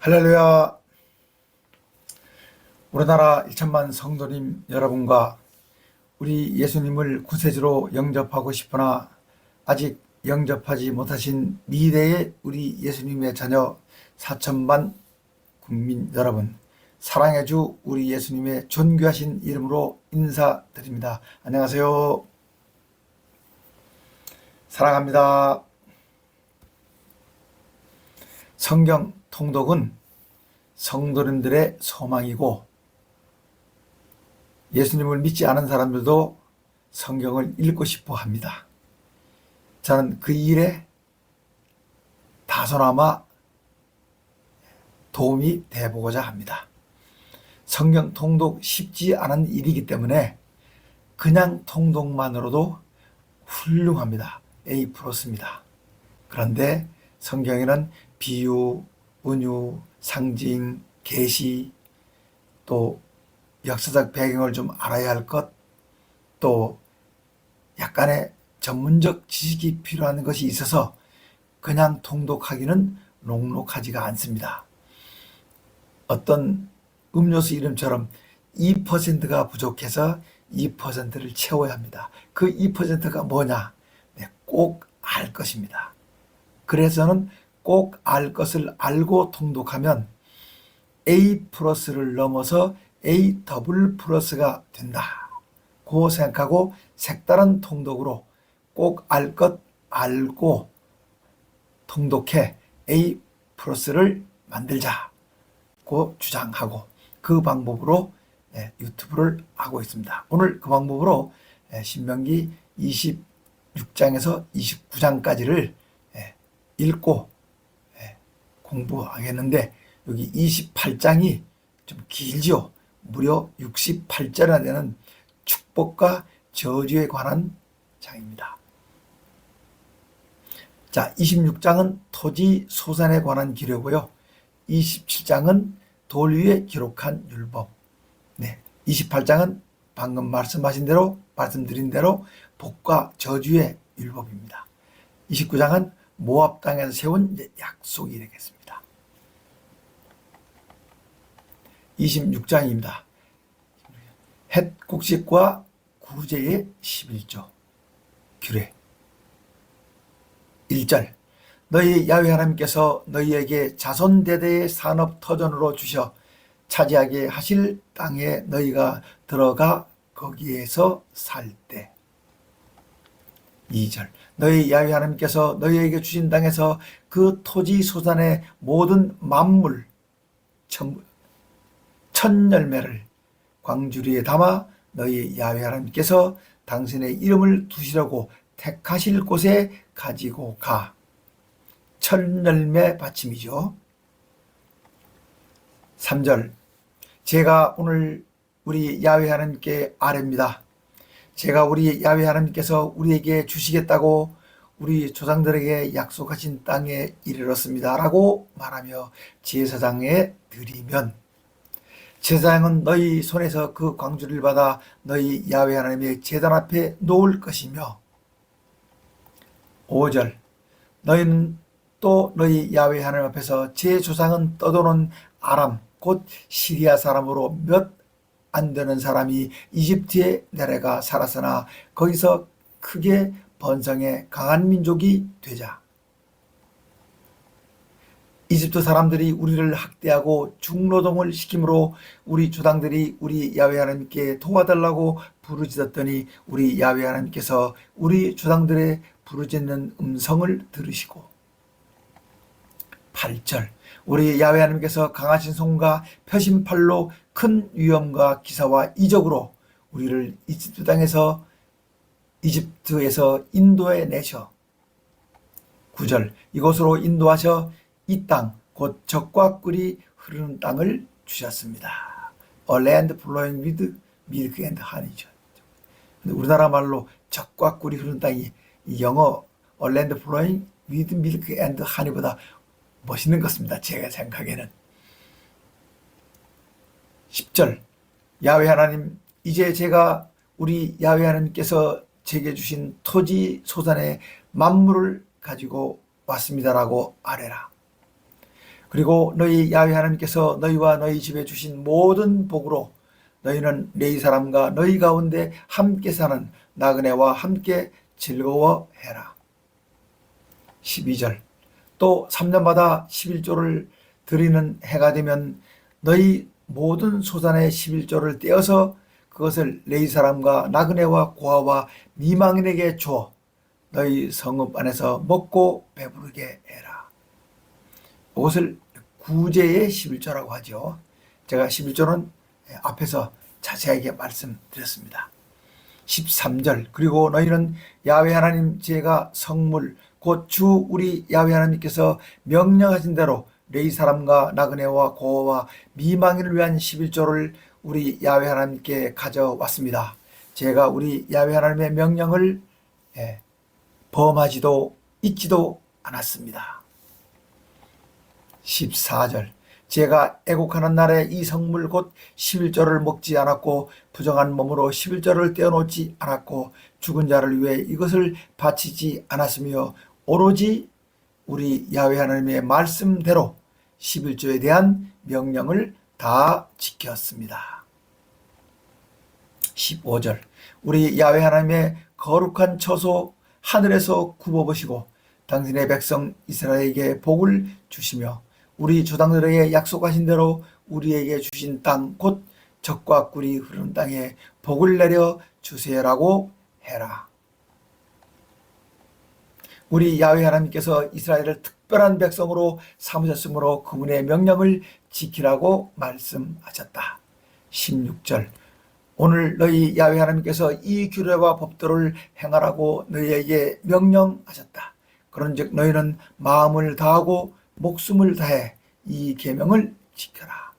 할렐루야. 우리나라 1천만 성도님 여러분과 우리 예수님을 구세주로 영접하고 싶으나 아직 영접하지 못하신 미래의 우리 예수님의 자녀 4천만 국민 여러분, 사랑의 주 우리 예수님의 존귀하신 이름으로 인사드립니다. 안녕하세요. 사랑합니다. 성경 통독은 성도님들의 소망이고, 예수님을 믿지 않은 사람들도 성경을 읽고 싶어 합니다. 저는 그 일에 다소나마 도움이 되보고자 합니다. 성경 통독 쉽지 않은 일이기 때문에 그냥 통독만으로도 훌륭합니다. A+입니다. 그런데 성경에는 비유, 은유, 상징, 계시, 또 역사적 배경을 좀 알아야 할 것, 또 약간의 전문적 지식이 필요한 것이 있어서 그냥 통독하기는 녹록하지가 않습니다. 어떤 음료수 이름처럼 2%가 부족해서 2%를 채워야 합니다. 그 2%가 뭐냐? 네, 꼭 알 것입니다. 그래서는 꼭 알 것을 알고 통독하면 A+를 넘어서 A++가 된다고 생각하고 색다른 통독으로 꼭 알 것 알고 통독해 A+를 만들자고 주장하고, 그 방법으로 유튜브를 하고 있습니다. 오늘 그 방법으로 신명기 26장에서 29장까지를 읽고 공부하겠는데, 여기 28장이 좀 길죠. 무려 68자나 되는 축복과 저주에 관한 장입니다. 자, 26장은 토지 소산에 관한 기록이고요. 27장은 돌 위에 기록한 율법. 28장은 방금 말씀드린 대로 복과 저주의 율법입니다. 29장은 모압 땅에서 세운 약속이 되겠습니다. 26장입니다. 헷 곡식과 구제의 11조 규례. 1절, 너희 야훼 하나님께서 너희에게 자손대대의 산업터전으로 주셔 차지하게 하실 땅에 너희가 들어가 거기에서 살 때. 2절, 너희 야훼 하나님께서 너희에게 주신 땅에서 그 토지 소산의 모든 만물 천 열매를 광주리에 담아 너희 야훼 하나님께서 당신의 이름을 두시려고 택하실 곳에 가지고 가. 천 열매 받침이죠. 3절, 제가 오늘 우리 야훼 하나님께 아뢰입니다. 제가 우리 야훼 하나님께서 우리에게 주시겠다고 우리 조상들에게 약속하신 땅에 이르렀습니다 라고 말하며 제사장에 드리면, 제사장은 너희 손에서 그 광주를 받아 너희 야훼 하나님의 제단 앞에 놓을 것이며. 5절, 너희는 또 너희 야훼 하나님 앞에서 제 조상은 떠도는 아람 곧 시리아 사람으로 몇 안 되는 사람이 이집트에 내려가 살았으나 거기서 크게 번성해 강한 민족이 되자. 이집트 사람들이 우리를 학대하고 중노동을 시키므로 우리 조상들이 우리 야훼 하나님께 도와달라고 부르짖었더니 우리 야훼 하나님께서 우리 조상들의 부르짖는 음성을 들으시고. 8절, 우리 야훼 하나님께서 강하신 손과 펴신 팔로 큰 위엄과 기사와 이적으로 우리를 이집트에서 인도해 내셔. 9절, 이곳으로 인도하셔 이 땅 곧 젖과 꿀이 흐르는 땅을 주셨습니다. A land flowing with milk and honey죠. 근데 우리나라 말로 젖과 꿀이 흐르는 땅이 영어 A land flowing with milk and honey보다 멋있는 것 같습니다. 제가 생각에는. 10절, 야훼 하나님, 이제 제가 우리 야훼 하나님께서 제게 주신 토지 소산의 만물을 가지고 왔습니다라고 아뢰라. 그리고 너희 야훼 하나님께서 너희와 너희 집에 주신 모든 복으로 너희는 레위 사람과 너희 가운데 함께 사는 나그네와 함께 즐거워해라. 12절 또 3년마다 11조를 드리는 해가 되면 너희 모든 소산의 11조를 떼어서 그것을 레위 사람과 나그네와 고아와 미망인에게 주어 너희 성읍 안에서 먹고 배부르게 해라. 이것을 구제의 11조라고 하죠. 제가 11조는 앞에서 자세하게 말씀드렸습니다. 13절 그리고 너희는 야훼 하나님 제가 성물 곧 주 우리 야훼 하나님께서 명령하신 대로 레위 사람과 나그네와 고아와 미망인을 위한 11조를 우리 야훼 하나님께 가져왔습니다. 제가 우리 야훼 하나님의 명령을 범하지도 잊지도 않았습니다. 14절 제가 애국하는 날에 이 성물 곧 11조를 먹지 않았고 부정한 몸으로 11조를 떼어놓지 않았고 죽은 자를 위해 이것을 바치지 않았으며 오로지 우리 야훼 하나님의 말씀대로 11조에 대한 명령을 다 지켰습니다. 15절 우리 야훼 하나님의 거룩한 처소 하늘에서 굽어보시고 당신의 백성 이스라엘에게 복을 주시며 우리 조상들에게 약속하신 대로 우리에게 주신 땅 곧 젖과 꿀이 흐르는 땅에 복을 내려 주세요라고 해라. 우리 야훼 하나님께서 이스라엘을 특별한 백성으로 삼으셨으므로 그분의 명령을 지키라고 말씀하셨다. 16절 오늘 너희 야훼 하나님께서 이 규례와 법도를 행하라고 너희에게 명령하셨다. 그런즉 너희는 마음을 다하고 목숨을 다해 이 계명을 지켜라.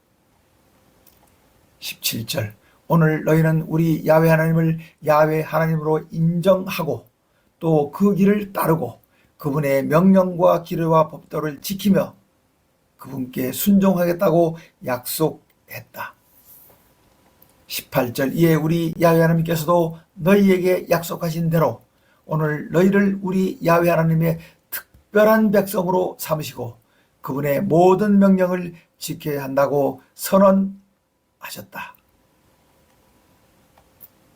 17절 오늘 너희는 우리 야훼 하나님을 야훼 하나님으로 인정하고 또 그 길을 따르고 그분의 명령과 규례와 법도를 지키며 그분께 순종하겠다고 약속했다. 18절 이에 우리 야훼 하나님께서도 너희에게 약속하신 대로 오늘 너희를 우리 야훼 하나님의 특별한 백성으로 삼으시고 그분의 모든 명령을 지켜야 한다고 선언하셨다.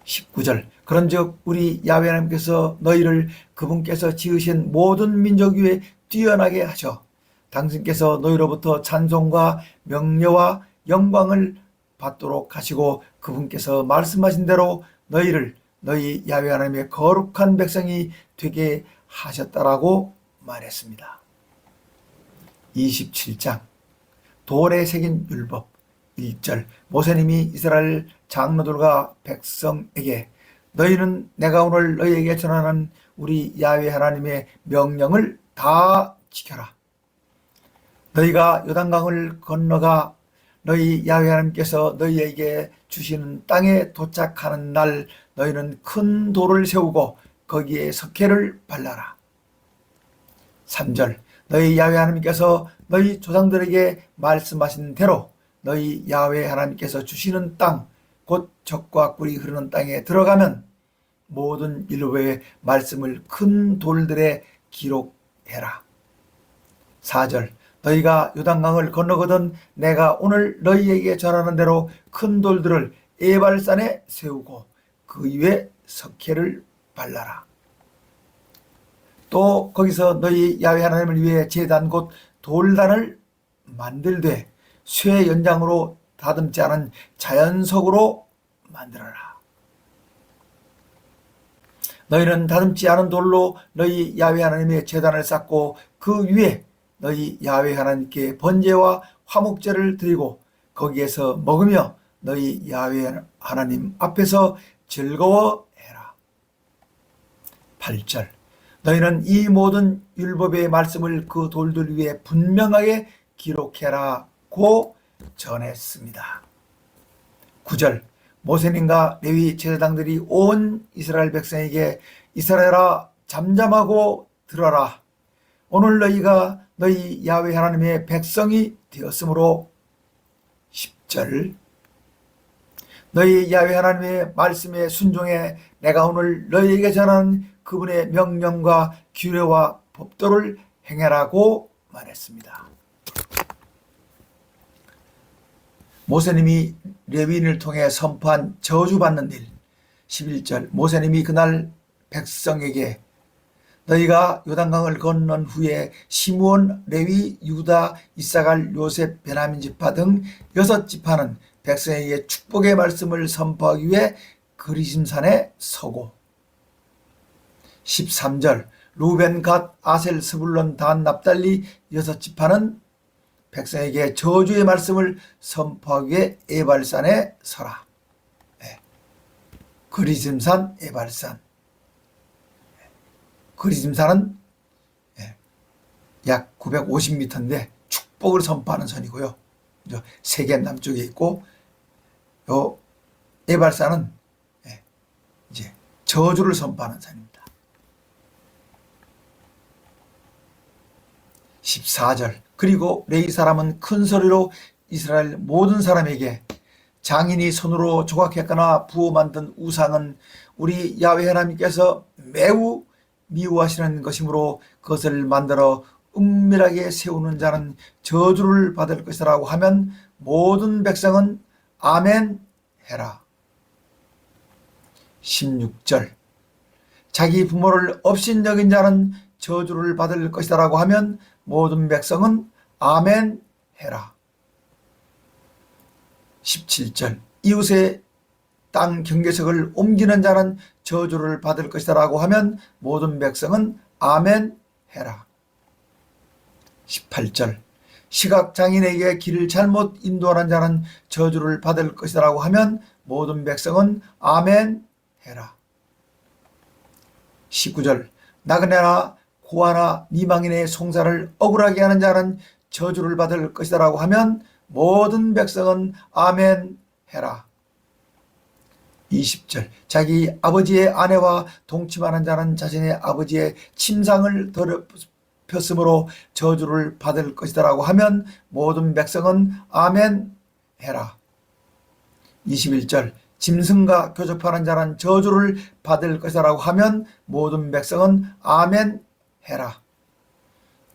19절 그런즉 우리 야훼 하나님께서 너희를 그분께서 지으신 모든 민족 위에 뛰어나게 하셔 당신께서 너희로부터 찬송과 명예와 영광을 받도록 하시고 그분께서 말씀하신 대로 너희를 너희 야훼 하나님의 거룩한 백성이 되게 하셨다라고 말했습니다. 27장 돌에 새긴 율법 1절 모세님이 이스라엘 장로들과 백성에게 너희는 내가 오늘 너희에게 전하는 우리 야훼 하나님의 명령을 다 지켜라. 너희가 요단강을 건너가 너희 야훼 하나님께서 너희에게 주시는 땅에 도착하는 날 너희는 큰 돌을 세우고 거기에 석회를 발라라. 3절 너희 야훼 하나님께서 너희 조상들에게 말씀하신 대로 너희 야훼 하나님께서 주시는 땅 곧 젖과 꿀이 흐르는 땅에 들어가면 모든 율법의 말씀을 큰 돌들에 기록해라. 4절 너희가 요단강을 건너거든 내가 오늘 너희에게 전하는 대로 큰 돌들을 에발산에 세우고 그 위에 석회를 발라라. 또 거기서 너희 야훼 하나님을 위해 제단 곧 돌단을 만들되 쇠 연장으로 다듬지 않은 자연석으로 만들어라. 너희는 다듬지 않은 돌로 너희 야훼 하나님의 제단을 쌓고 그 위에 너희 야훼 하나님께 번제와 화목제를 드리고 거기에서 먹으며 너희 야훼 하나님 앞에서 즐거워해라. 8절 너희는 이 모든 율법의 말씀을 그 돌들 위에 분명하게 기록해라고 전했습니다. 9절 모세님과 레위 제사장들이 온 이스라엘 백성에게 이스라엘아 잠잠하고 들어라. 오늘 너희가 너희 야훼 하나님의 백성이 되었으므로 10절 너희 야훼 하나님의 말씀에 순종해 내가 오늘 너희에게 전한 그분의 명령과 규례와 법도를 행하라고 말했습니다. 모세님이 레위인을 통해 선포한 저주받는 일. 11절 모세님이 그날 백성에게 너희가 요단강을 건넌 후에 시므온, 레위, 유다, 이사갈, 요셉, 베냐민 지파 등 6지파는 백성에게 축복의 말씀을 선포하기 위해 그리심산에 서고 13절 루벤, 갓, 아셀, 스불론, 단, 납달리 6지파는 백성에게 저주의 말씀을 선포하기 위해 에발산에 서라. 그리심산, 에발산. 그리심산은 약 950m인데 축복을 선포하는 선이고요. 세겜 남쪽에 있고 요 에발산은 이제 저주를 선포하는 산입니다. 14절 그리고 레위 사람은 큰 소리로 이스라엘 모든 사람에게 장인이 손으로 조각했거나 부어 만든 우상은 우리 야훼 하나님께서 매우 미워하시는 것이므로 그것을 만들어 은밀하게 세우는 자는 저주를 받을 것이라고 하면 모든 백성은 아멘 해라. 16절 자기 부모를 업신여긴 자는 저주를 받을 것이라고 하면 모든 백성은 아멘 해라. 17절 이웃의 땅 경계석을 옮기는 자는 저주를 받을 것이라고 하면 모든 백성은 아멘 해라. 18절 시각장애인에게 길을 잘못 인도하는 자는 저주를 받을 것이라고 하면 모든 백성은 아멘 해라. 19절 나그네나 고아나 미망인의 송사를 억울하게 하는 자는 저주를 받을 것이라고 하면 모든 백성은 아멘 해라. 20절 자기 아버지의 아내와 동침하는 자는 자신의 아버지의 침상을 더럽혔으므로 저주를 받을 것이라고 하면 모든 백성은 아멘 해라. 21절 짐승과 교접하는 자는 저주를 받을 것이라고 하면 모든 백성은 아멘 해라.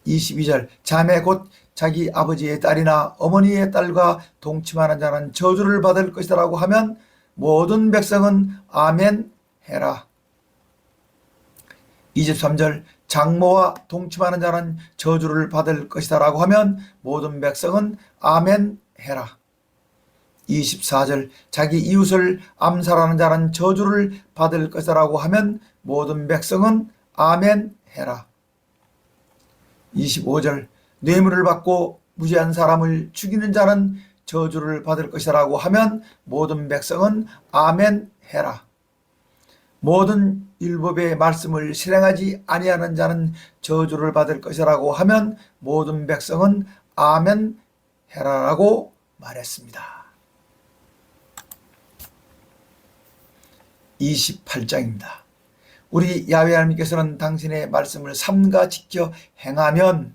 22절 자매 곧 자기 아버지의 딸이나 어머니의 딸과 동침하는 자는 저주를 받을 것이라고 하면 모든 백성은 아멘 해라. 23절 장모와 동침하는 자는 저주를 받을 것이라고 하면 모든 백성은 아멘 해라. 24절 자기 이웃을 암살하는 자는 저주를 받을 것이라고 하면 모든 백성은 아멘 해라. 25절 뇌물을 받고 무죄한 사람을 죽이는 자는 저주를 받을 것이라고 하면 모든 백성은 아멘 해라. 모든 율법의 말씀을 실행하지 아니하는 자는 저주를 받을 것이라고 하면 모든 백성은 아멘 해라라고 말했습니다. 28장입니다. 우리 야훼 하나님께서는 당신의 말씀을 삼가 지켜 행하면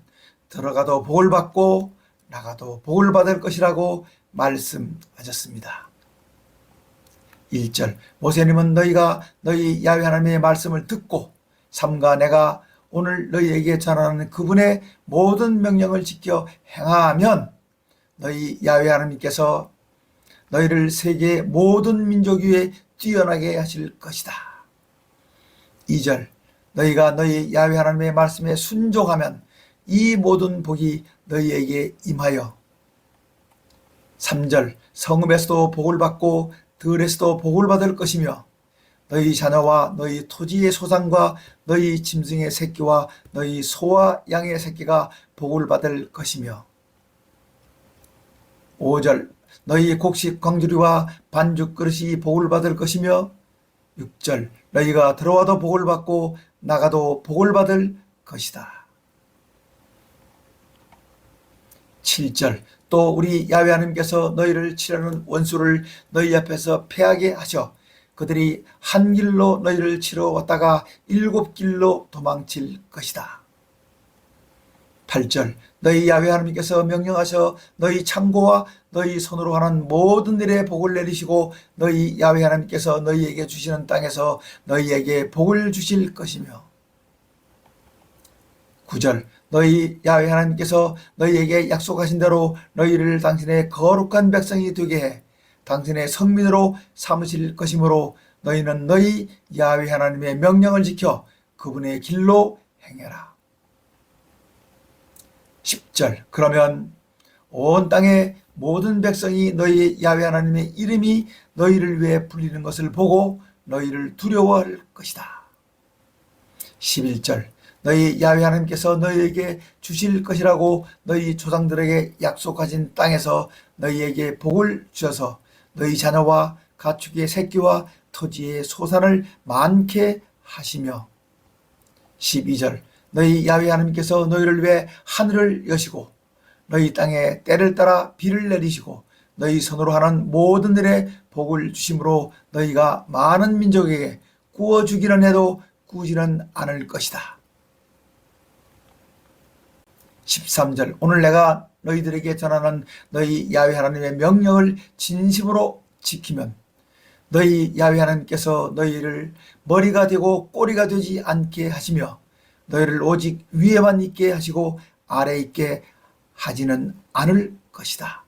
들어가도 복을 받고 나가도 복을 받을 것이라고 말씀하셨습니다. 1절 모세님은 너희가 너희 야훼 하나님의 말씀을 듣고 삼가 내가 오늘 너희에게 전하는 그분의 모든 명령을 지켜 행하면 너희 야훼 하나님께서 너희를 세계 모든 민족 위에 뛰어나게 하실 것이다. 2절 너희가 너희 야훼 하나님의 말씀에 순종하면 이 모든 복이 너희에게 임하여 3절 성읍에서도 복을 받고 들에서도 복을 받을 것이며 너희 자녀와 너희 토지의 소산과 너희 짐승의 새끼와 너희 소와 양의 새끼가 복을 받을 것이며 5절 너희 곡식 광주리와 반죽 그릇이 복을 받을 것이며 6절 너희가 들어와도 복을 받고 나가도 복을 받을 것이다. 7절 또 우리 야훼 하나님께서 너희를 치려는 원수를 너희 앞에서 패하게 하셔 그들이 한 길로 너희를 치러 왔다가 7길로 도망칠 것이다. 8절 너희 야훼 하나님께서 명령하셔 너희 창고와 너희 손으로 하는 모든 일에 복을 내리시고 너희 야훼 하나님께서 너희에게 주시는 땅에서 너희에게 복을 주실 것이며 9절 너희 야훼 하나님께서 너희에게 약속하신 대로 너희를 당신의 거룩한 백성이 되게 해 당신의 성민으로 삼으실 것이므로 너희는 너희 야훼 하나님의 명령을 지켜 그분의 길로 행해라. 10절 그러면 온 땅의 모든 백성이 너희 야훼 하나님의 이름이 너희를 위해 불리는 것을 보고 너희를 두려워할 것이다. 11절 너희 야훼 하나님께서 너희에게 주실 것이라고 너희 조상들에게 약속하신 땅에서 너희에게 복을 주셔서 너희 자녀와 가축의 새끼와 토지의 소산을 많게 하시며 12절 너희 야훼 하나님께서 너희를 위해 하늘을 여시고 너희 땅에 때를 따라 비를 내리시고 너희 손으로 하는 모든 일에 복을 주심으로 너희가 많은 민족에게 구워주기는 해도 꾸지는 않을 것이다. 13절 오늘 내가 너희들에게 전하는 너희 야훼 하나님의 명령을 진심으로 지키면 너희 야훼 하나님께서 너희를 머리가 되고 꼬리가 되지 않게 하시며 너희를 오직 위에만 있게 하시고 아래에 있게 하지는 않을 것이다.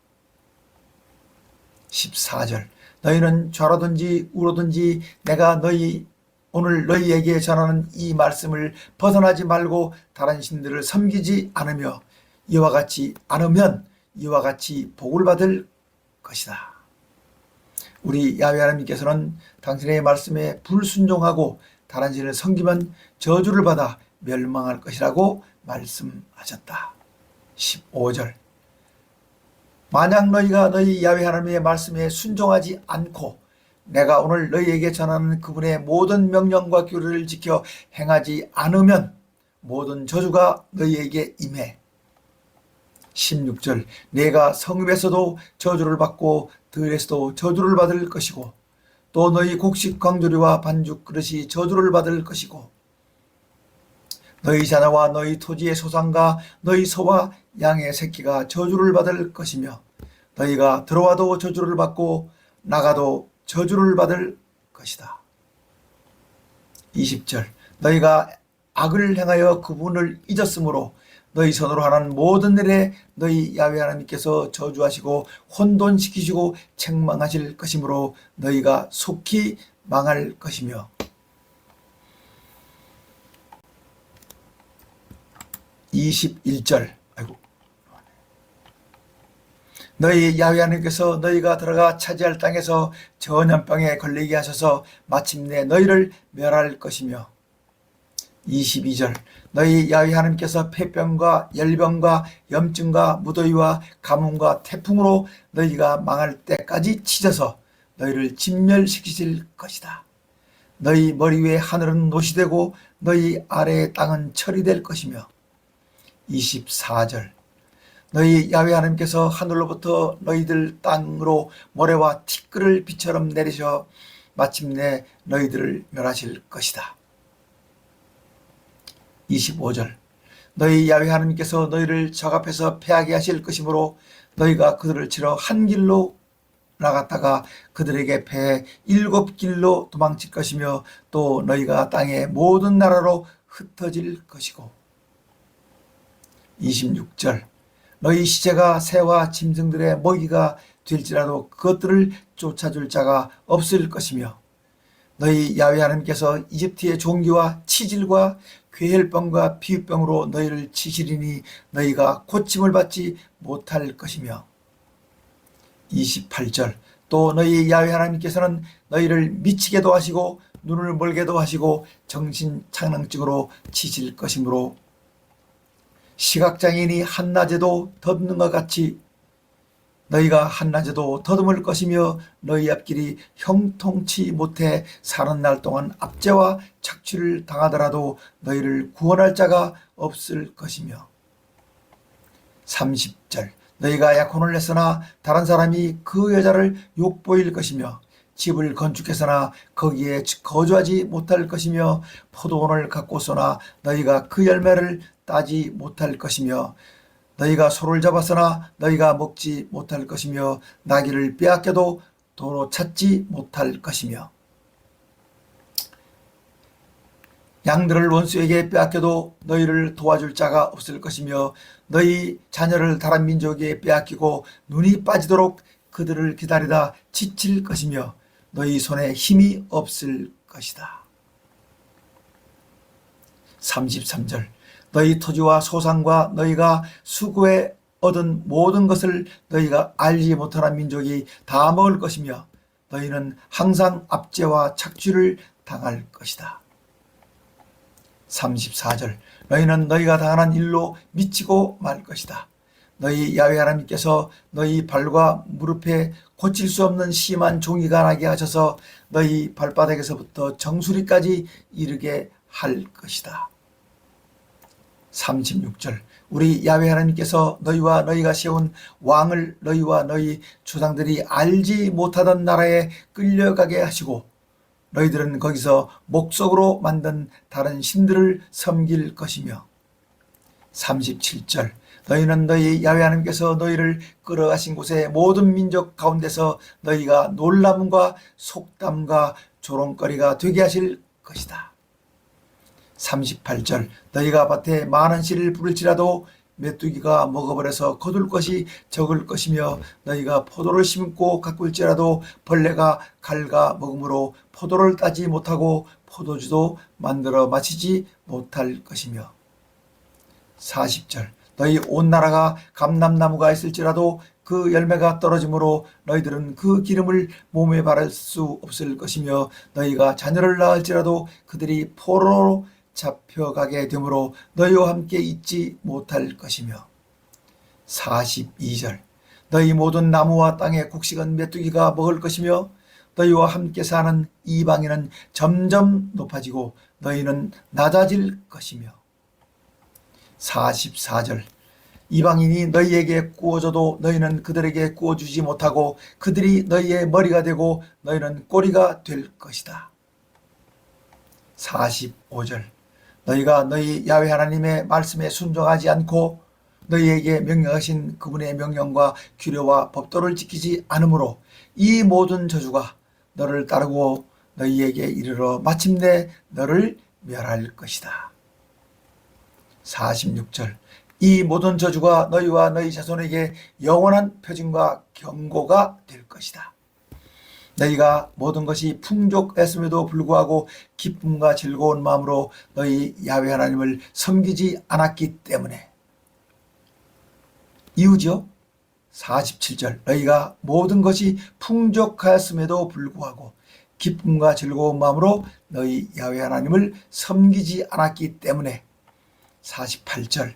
14절 너희는 좌로든지 우로든지 내가 오늘 너희에게 전하는 이 말씀을 벗어나지 말고 다른 신들을 섬기지 않으며 이와 같이 않으면 이와 같이 복을 받을 것이다. 우리 야훼 하나님께서는 당신의 말씀에 불순종하고 다른 신을 섬기면 저주를 받아 멸망할 것이라고 말씀하셨다. 15절 만약 너희가 너희 야훼 하나님의 말씀에 순종하지 않고 내가 오늘 너희에게 전하는 그분의 모든 명령과 규례를 지켜 행하지 않으면 모든 저주가 너희에게 임해. 16절 내가 성읍에서도 저주를 받고 들에서도 저주를 받을 것이고 또 너희 곡식 광조리와 반죽 그릇이 저주를 받을 것이고 너희 자녀와 너희 토지의 소산과 너희 소와 양의 새끼가 저주를 받을 것이며 너희가 들어와도 저주를 받고 나가도 저주를 받을 것이다. 20절 너희가 악을 행하여 그분을 잊었으므로 너희 손으로 하는 모든 일에 너희 야훼 하나님께서 저주하시고 혼돈시키시고 책망하실 것이므로 너희가 속히 망할 것이며 21절 너희 야훼 하나님께서 너희가 들어가 차지할 땅에서 전염병에 걸리게 하셔서 마침내 너희를 멸할 것이며 22절 너희 야훼 하나님께서 폐병과 열병과 염증과 무더위와 가뭄과 태풍으로 너희가 망할 때까지 치셔서 너희를 진멸시키실 것이다. 너희 머리 위에 하늘은 노시 되고 너희 아래의 땅은 철이 될 것이며 24절 너희 야훼 하나님께서 하늘로부터 너희들 땅으로 모래와 티끌을 비처럼 내리셔 마침내 너희들을 멸하실 것이다. 25절 너희 야훼 하나님께서 너희를 적 앞에서 패하게 하실 것이므로 너희가 그들을 치러 한 길로 나갔다가 그들에게 패해 7길로 도망칠 것이며 또 너희가 땅의 모든 나라로 흩어질 것이고 26절 너희 시체가 새와 짐승들의 먹이가 될지라도 그것들을 쫓아줄 자가 없을 것이며 너희 야훼 하나님께서 이집트의 종기와 치질과 괴혈병과 비유병으로 너희를 치시리니 너희가 고침을 받지 못할 것이며 28절 또 너희 야훼 하나님께서는 너희를 미치게도 하시고 눈을 멀게도 하시고 정신착랑증으로 치실 것이므로 시각장애인이 한낮에도 더듬는 것 같이 너희가 한낮에도 더듬을 것이며 너희 앞길이 형통치 못해 사는 날 동안 압제와 착취를 당하더라도 너희를 구원할 자가 없을 것이며 30절 너희가 약혼을 했으나 다른 사람이 그 여자를 욕보일 것이며 집을 건축했으나 거기에 거주하지 못할 것이며 포도원을 가꾸었으나 너희가 그 열매를 따지 못할 것이며 너희가 소를 잡았으나 너희가 먹지 못할 것이며 나귀를 빼앗겨도 도로 찾지 못할 것이며 양들을 원수에게 빼앗겨도 너희를 도와줄 자가 없을 것이며 너희 자녀를 다른 민족에게 빼앗기고 눈이 빠지도록 그들을 기다리다 지칠 것이며 너희 손에 힘이 없을 것이다. 33절 너희 토지와 소산과 너희가 수고해 얻은 모든 것을 너희가 알지 못하는 민족이 다 먹을 것이며 너희는 항상 압제와 착취를 당할 것이다. 34절 너희는 너희가 당하는 일로 미치고 말 것이다. 너희 야훼 하나님께서 너희 발과 무릎에 고칠 수 없는 심한 종이가 나게 하셔서 너희 발바닥에서부터 정수리까지 이르게 할 것이다. 36절 우리 야훼 하나님께서 너희와 너희가 세운 왕을 너희와 너희 조상들이 알지 못하던 나라에 끌려가게 하시고 너희들은 거기서 목석으로 만든 다른 신들을 섬길 것이며 37절 너희는 너희 야훼 하나님께서 너희를 끌어가신 곳의 모든 민족 가운데서 너희가 놀람과 속담과 조롱거리가 되게 하실 것이다. 38절 너희가 밭에 많은 씨를 부를지라도 메뚜기가 먹어버려서 거둘 것이 적을 것이며 너희가 포도를 심고 가꿀지라도 벌레가 갉아 먹으므로 포도를 따지 못하고 포도주도 만들어 마시지 못할 것이며 40절 너희 온 나라가 감람나무가 있을지라도 그 열매가 떨어지므로 너희들은 그 기름을 몸에 바를 수 없을 것이며 너희가 자녀를 낳을지라도 그들이 포로로 잡혀가게 되므로 너희와 함께 있지 못할 것이며 42절 너희 모든 나무와 땅의 곡식은 메뚜기가 먹을 것이며 너희와 함께 사는 이방인은 점점 높아지고 너희는 낮아질 것이며 44절 이방인이 너희에게 구워줘도 너희는 그들에게 구워주지 못하고 그들이 너희의 머리가 되고 너희는 꼬리가 될 것이다. 45절 너희가 너희 야훼 하나님의 말씀에 순종하지 않고 너희에게 명령하신 그분의 명령과 규례와 법도를 지키지 않으므로 이 모든 저주가 너를 따르고 너희에게 이르러 마침내 너를 멸할 것이다. 46절 이 모든 저주가 너희와 너희 자손에게 영원한 표징과 경고가 될 것이다. 너희가 모든 것이 풍족했음에도 불구하고 기쁨과 즐거운 마음으로 너희 야훼 하나님을 섬기지 않았기 때문에 이유죠. 47절 너희가 모든 것이 풍족하였음에도 불구하고 기쁨과 즐거운 마음으로 너희 야훼 하나님을 섬기지 않았기 때문에 48절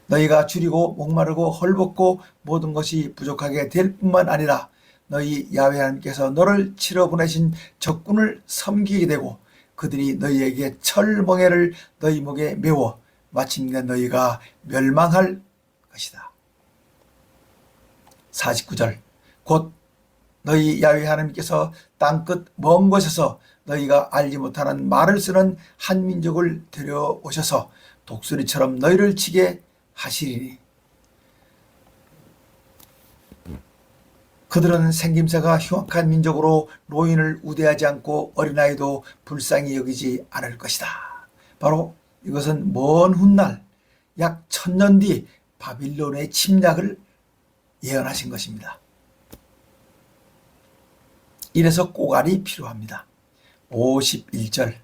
너희가 줄이고 목마르고 헐벗고 모든 것이 부족하게 될 뿐만 아니라 너희 야훼 하나님께서 너를 치러 보내신 적군을 섬기게 되고 그들이 너희에게 철멍에를 너희 목에 메워 마침내 너희가 멸망할 것이다. 49절 곧 너희 야훼 하나님께서 땅끝 먼 곳에서 너희가 알지 못하는 말을 쓰는 한 민족을 데려오셔서 독수리처럼 너희를 치게 하시리니 그들은 생김새가 흉악한 민족으로 노인을 우대하지 않고 어린아이도 불쌍히 여기지 않을 것이다. 바로 이것은 먼 훗날 약 1000년 뒤 바빌론의 침략을 예언하신 것입니다. 이래서 꼬갈이 필요합니다. 51절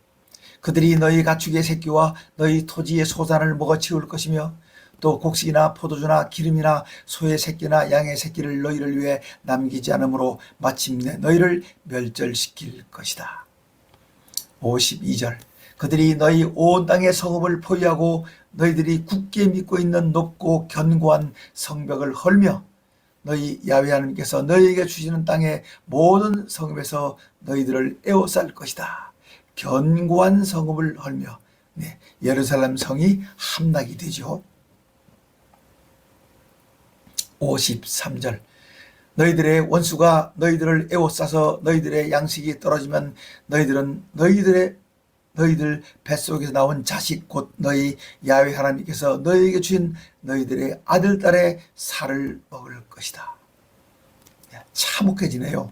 그들이 너희 가축의 새끼와 너희 토지의 소산을 먹어치울 것이며 또 곡식이나 포도주나 기름이나 소의 새끼나 양의 새끼를 너희를 위해 남기지 않으므로 마침내 너희를 멸절시킬 것이다. 52절 그들이 너희 온 땅의 성읍을 포위하고 너희들이 굳게 믿고 있는 높고 견고한 성벽을 헐며 너희 야훼 하나님께서 너희에게 주시는 땅의 모든 성읍에서 너희들을 에워쌀 것이다. 견고한 성읍을 헐며 예루살렘 성이 함락이 되죠. 53절 너희들의 원수가 너희들을 에워싸서 너희들의 양식이 떨어지면 너희들 뱃속에서 나온 자식 곧 너희 야훼 하나님께서 너희에게 주신 너희들의 아들 딸의 살을 먹을 것이다. 참혹해지네요.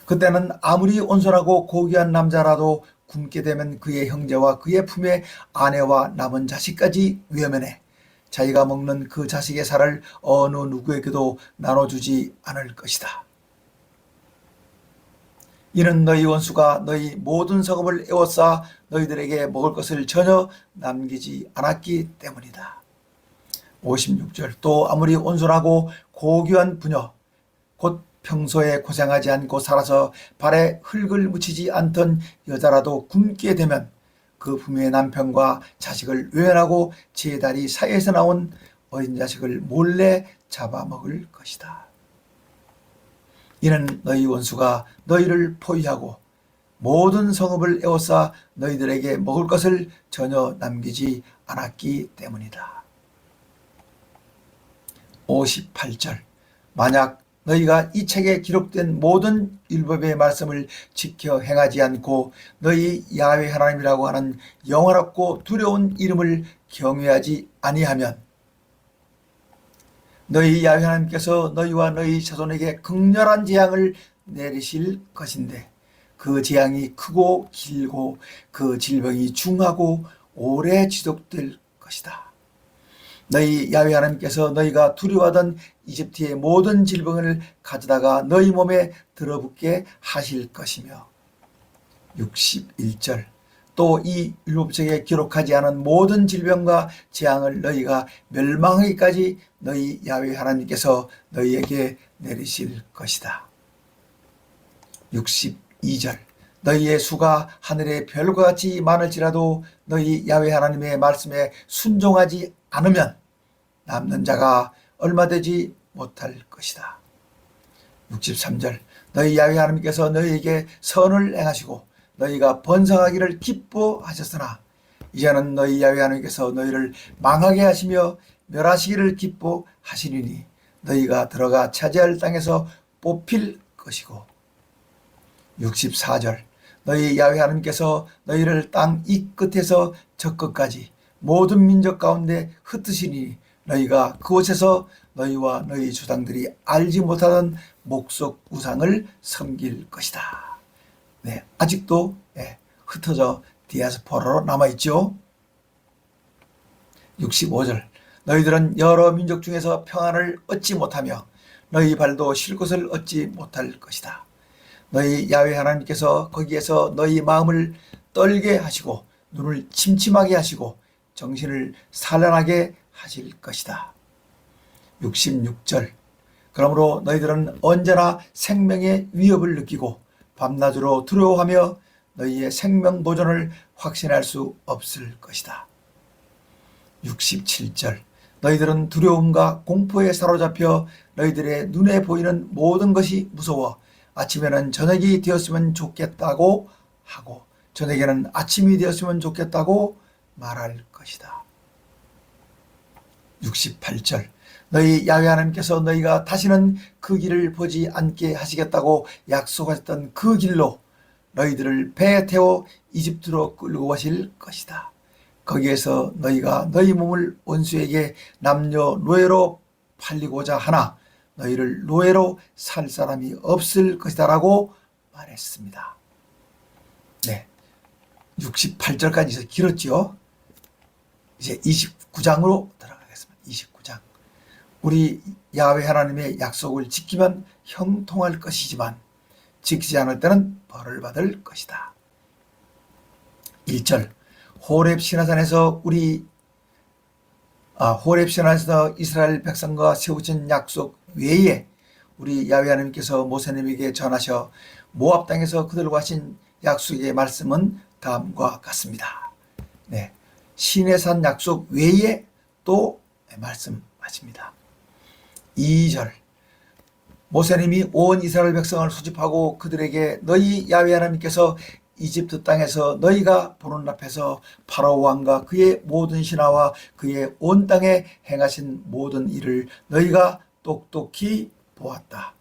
그때는 아무리 온순하고 고귀한 남자라도 굶게 되면 그의 형제와 그의 품의 아내와 남은 자식까지 외면해 자기가 먹는 그 자식의 살을 어느 누구에게도 나눠주지 않을 것이다. 이는 너희 원수가 너희 모든 성읍을 에워싸 너희들에게 먹을 것을 전혀 남기지 않았기 때문이다. 56절 또 아무리 온순하고 고귀한 부녀 곧 평소에 고생하지 않고 살아서 발에 흙을 묻히지 않던 여자라도 굶게 되면 그 부모의 남편과 자식을 외면하고 제 다리 사이에서 나온 어린 자식을 몰래 잡아먹을 것이다. 이는 너희 원수가 너희를 포위하고 모든 성읍을 에워싸 너희들에게 먹을 것을 전혀 남기지 않았기 때문이다. 58절 만약 너희가 이 책에 기록된 모든 율법의 말씀을 지켜 행하지 않고 너희 야훼 하나님이라고 하는 영원하고 두려운 이름을 경외하지 아니하면 너희 야훼 하나님께서 너희와 너희 자손에게 극렬한 재앙을 내리실 것인데 그 재앙이 크고 길고 그 질병이 중하고 오래 지속될 것이다. 너희 야훼 하나님께서 너희가 두려워하던 이집트의 모든 질병을 가져다가 너희 몸에 들어붙게 하실 것이며 61절 또 이 율법책에 기록하지 않은 모든 질병과 재앙을 너희가 멸망하기까지 너희 야훼 하나님께서 너희에게 내리실 것이다. 62절 너희의 수가 하늘의 별과 같이 많을지라도 너희 야훼 하나님의 말씀에 순종하지 않으면 남는 자가 얼마 되지 못할 것이다. 63절 너희 야훼 하나님께서 너희에게 선을 행하시고 너희가 번성하기를 기뻐하셨으나 이제는 너희 야훼 하나님께서 너희를 망하게 하시며 멸하시기를 기뻐하시리니 너희가 들어가 차지할 땅에서 뽑힐 것이고 64절 너희 야훼 하나님께서 너희를 땅 이 끝에서 저 끝까지 모든 민족 가운데 흩으시니 너희가 그곳에서 너희와 너희 조상들이 알지 못하던 목석 우상을 섬길 것이다. 네, 아직도 흩어져 디아스포라로 남아있죠. 65절 너희들은 여러 민족 중에서 평안을 얻지 못하며 너희 발도 쉴 곳을 얻지 못할 것이다. 너희 야훼 하나님께서 거기에서 너희 마음을 떨게 하시고 눈을 침침하게 하시고 정신을 산란하게 하실 것이다. 66절 그러므로 너희들은 언제나 생명의 위협을 느끼고 밤낮으로 두려워하며 너희의 생명 보존을 확신할 수 없을 것이다. 67절 너희들은 두려움과 공포에 사로잡혀 너희들의 눈에 보이는 모든 것이 무서워 아침에는 저녁이 되었으면 좋겠다고 하고 저녁에는 아침이 되었으면 좋겠다고 말할 것이다. 68절 너희 야훼 하나님께서 너희가 다시는 그 길을 보지 않게 하시겠다고 약속하셨던 그 길로 너희들을 배에 태워 이집트로 끌고 가실 것이다. 거기에서 너희가 너희 몸을 원수에게 남녀 노예로 팔리고자 하나 너희를 노예로 살 사람이 없을 것이다 라고 말했습니다. 네, 68절까지 길었죠. 이제 29장으로 들어가겠습니다. 29장 우리 야훼 하나님의 약속을 지키면 형통할 것이지만 지키지 않을 때는 벌을 받을 것이다. 1절 호렙 시내산에서 호렙 시내산에서 이스라엘 백성과 세우신 약속 외에 우리 야훼 하나님께서 모세님에게 전하셔 모압 땅에서 그들과 하신 약속의 말씀은 다음과 같습니다. 네, 시내산 약속 외에 또 말씀하십니다. 2절 모세님이 온 이스라엘 백성을 소집하고 그들에게 너희 야훼 하나님께서 이집트 땅에서 너희가 보는 앞에서 파라오 왕과 그의 모든 신하와 그의 온 땅에 행하신 모든 일을 너희가 똑똑히 보았다.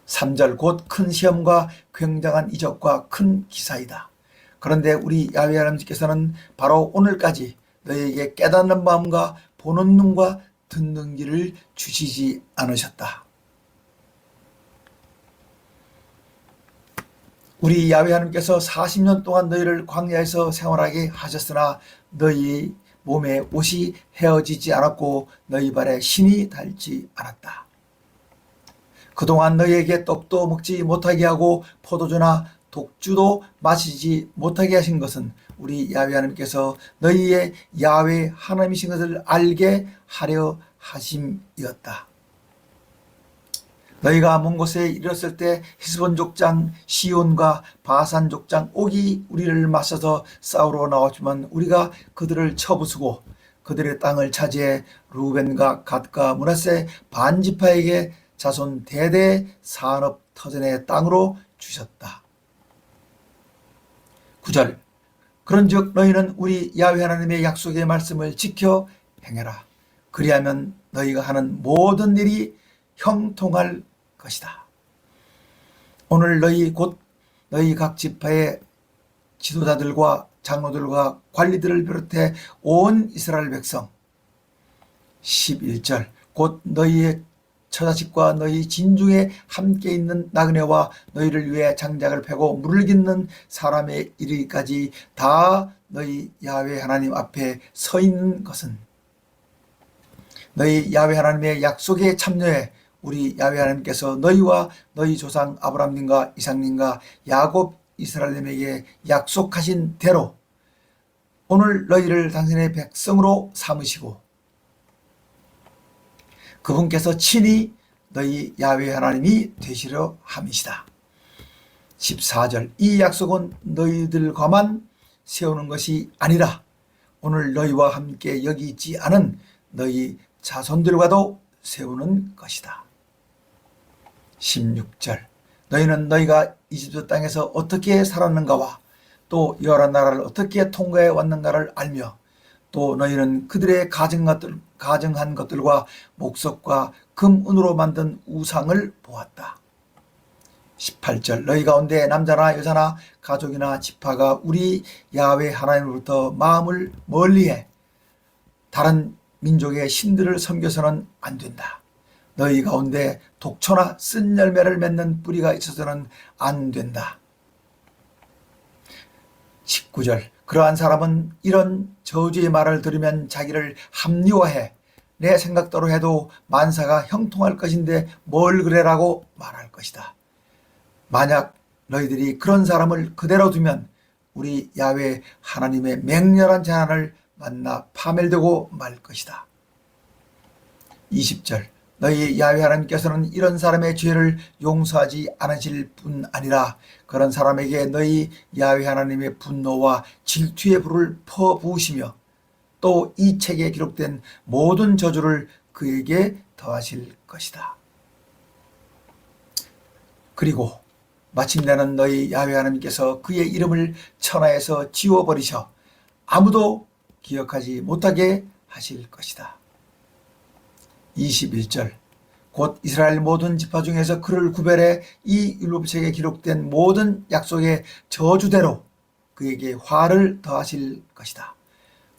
3절 곧 큰 시험과 굉장한 이적과 큰 기사이다. 그런데 우리 야훼 하나님께서는 바로 오늘까지 너희에게 깨닫는 마음과 보는 눈과 듣는 귀를 주시지 않으셨다. 우리 야훼 하나님께서 40년 동안 너희를 광야에서 생활하게 하셨으나 너희 몸에 옷이 헤어지지 않았고 너희 발에 신이 닳지 않았다. 그동안 너희에게 떡도 먹지 못하게 하고 포도주나 독주도 마시지 못하게 하신 것은 우리 야훼 하나님께서 너희의 야훼 하나님이신 것을 알게 하려 하심이었다. 너희가 먼 곳에 이르렀을 때 헤스본 족장 시온과 바산 족장 옥이 우리를 맞서서 싸우러 나왔지만 우리가 그들을 쳐부수고 그들의 땅을 차지해 루벤과 갓과 므낫세 반지파에게 자손 대대 산업 터전의 땅으로 주셨다. 9절 그런즉 너희는 우리 야훼 하나님의 약속의 말씀을 지켜 행해라. 그리하면 너희가 하는 모든 일이 형통할 것이다. 오늘 너희 곧 너희 각 지파의 지도자들과 장로들과 관리들을 비롯해 온 이스라엘 백성 11절 곧 너희의 처자식과 너희 진중에 함께 있는 나그네와 너희를 위해 장작을 패고 물을 깃는 사람에 이르기까지 다 너희 야훼 하나님 앞에 서 있는 것은 너희 야훼 하나님의 약속에 참여해 우리 야훼 하나님께서 너희와 너희 조상 아브라함님과 이삭님과 야곱 이스라엘님에게 약속하신 대로 오늘 너희를 당신의 백성으로 삼으시고 그분께서 친히 너희 야훼 하나님이 되시려 함이시다. 14절 이 약속은 너희들과만 세우는 것이 아니라 오늘 너희와 함께 여기 있지 않은 너희 자손들과도 세우는 것이다. 16절 너희는 너희가 이집트 땅에서 어떻게 살았는가와 또 여러 나라를 어떻게 통과해 왔는가를 알며 또 너희는 그들의 가증한 것들과 목석과 금, 은으로 만든 우상을 보았다. 18절 너희 가운데 남자나 여자나 가족이나 지파가 우리 야훼 하나님으로부터 마음을 멀리해 다른 민족의 신들을 섬겨서는 안 된다. 너희 가운데 독초나 쓴 열매를 맺는 뿌리가 있어서는 안 된다. 19절 그러한 사람은 이런 저주의 말을 들으면 자기를 합리화해 내 생각대로 해도 만사가 형통할 것인데 뭘 그래라고 말할 것이다. 만약 너희들이 그런 사람을 그대로 두면 우리 야훼 하나님의 맹렬한 재난을 만나 파멸되고 말 것이다. 20절 너희 야훼 하나님께서는 이런 사람의 죄를 용서하지 않으실 뿐 아니라 그런 사람에게 너희 야훼 하나님의 분노와 질투의 불을 퍼부으시며 또 이 책에 기록된 모든 저주를 그에게 더하실 것이다. 그리고 마침내는 너희 야훼 하나님께서 그의 이름을 천하에서 지워버리셔 아무도 기억하지 못하게 하실 것이다. 21절 곧 이스라엘 모든 지파 중에서 그를 구별해 이 율법책에 기록된 모든 약속의 저주대로 그에게 화를 더하실 것이다.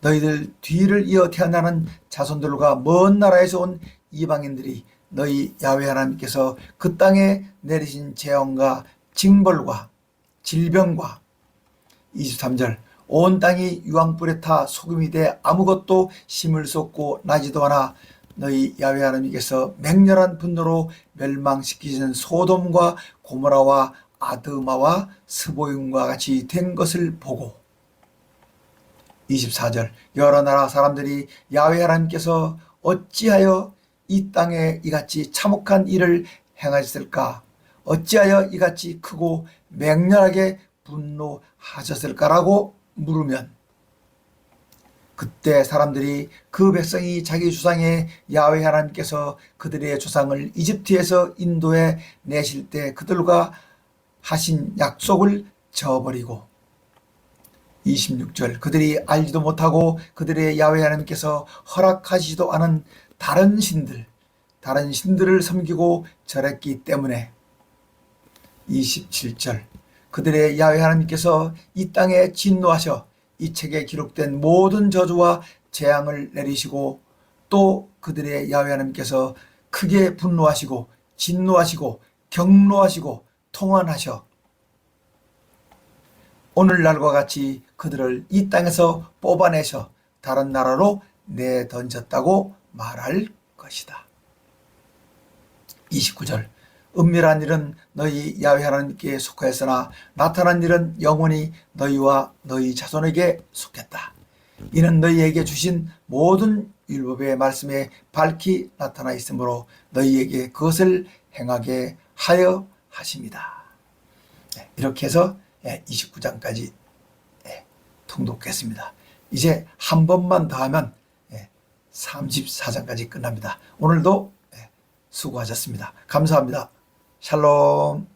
너희들 뒤를 이어 태어나는 자손들과 먼 나라에서 온 이방인들이 너희 야훼 하나님께서 그 땅에 내리신 재앙과 징벌과 질병과 23절 온 땅이 유황불에 타 소금이 돼 아무것도 심을 수 없고 나지도 않아 너희 야훼 하나님께서 맹렬한 분노로 멸망시키신 소돔과 고모라와 아드마와 스보임과 같이 된 것을 보고 24절 여러 나라 사람들이 야훼 하나님께서 어찌하여 이 땅에 이같이 참혹한 일을 행하셨을까 어찌하여 이같이 크고 맹렬하게 분노하셨을까라고 물으면 그때 사람들이 그 백성이 자기 조상의 야훼 하나님께서 그들의 조상을 이집트에서 인도해 내실 때 그들과 하신 약속을 저버리고 26절 그들이 알지도 못하고 그들의 야훼 하나님께서 허락하시지도 않은 다른 신들을 섬기고 절했기 때문에 27절 그들의 야훼 하나님께서 이 땅에 진노하셔 이 책에 기록된 모든 저주와 재앙을 내리시고 또 그들의 야훼 하나님께서 크게 분노하시고 진노하시고 경노하시고 통한하셔 오늘날과 같이 그들을 이 땅에서 뽑아내셔 다른 나라로 내던졌다고 말할 것이다. 29절 은밀한 일은 너희 야훼 하나님께 속하였으나 나타난 일은 영원히 너희와 너희 자손에게 속했다. 이는 너희에게 주신 모든 율법의 말씀에 밝히 나타나 있으므로 너희에게 그것을 행하게 하여 하십니다. 이렇게 해서 29장까지 통독했습니다. 이제 한 번만 더 하면 34장까지 끝납니다. 오늘도 수고하셨습니다. 감사합니다. 샬롬.